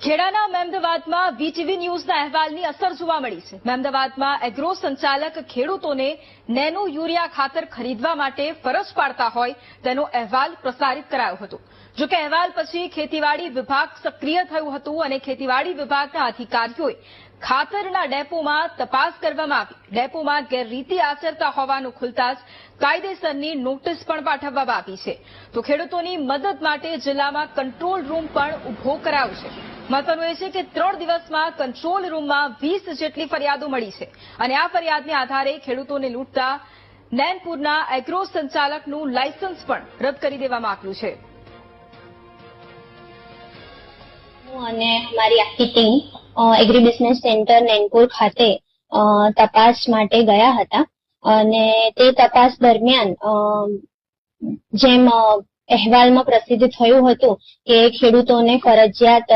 ખેડાના મહેમદાવાદમાં VTV ન્યૂઝના અહેવાલની અસર જોવા મળી છે। મહેમદાવાદમાં એગ્રો સંચાલક ખેડૂતોને નેનો યુરિયા ખાતર ખરીદવા માટે ફરજ પાડતા હોય તેનો અહેવાલ પ્રસારિત કરાયો હતો। જોકે અહેવાલ પછી ખેતીવાડી વિભાગ સક્રિય થયું હતું અને ખેતીવાડી વિભાગના અધિકારીઓએ ખાતરના ડેપોમાં તપાસ કરવામાં આવી। ડેપોમાં ગેરરીતિ આચરતા હોવાનું ખુલતા જ કાયદેસરની નોટિસ પણ પાઠવવામાં આવી છે। તો ખેડૂતોની મદદ માટે જિલ્લામાં કંટ્રોલ રૂમ પણ ઉભો કરાયો છે। મહત્વનું એ છે કે 3 દિવસમાં કંટ્રોલ રૂમમાં 20 જેટલી ફરિયાદો મળી છે અને આ ફરિયાદને આધારે ખેડૂતોને લૂંટતા નૈનપુરના એગ્રો સંચાલકનું લાયસન્સ પણ રદ કરી દેવામાં આવ્યું છે। અને અમારી આખી ટીમ એગ્રી બિઝનેસ સેન્ટર નૈનપુર ખાતે તપાસ માટે ગયા હતા અને તે તપાસ દરમિયાન જેમ અહેવાલમાં પ્રસિદ્ધ થયું હતું કે ખેડૂતોને ફરજિયાત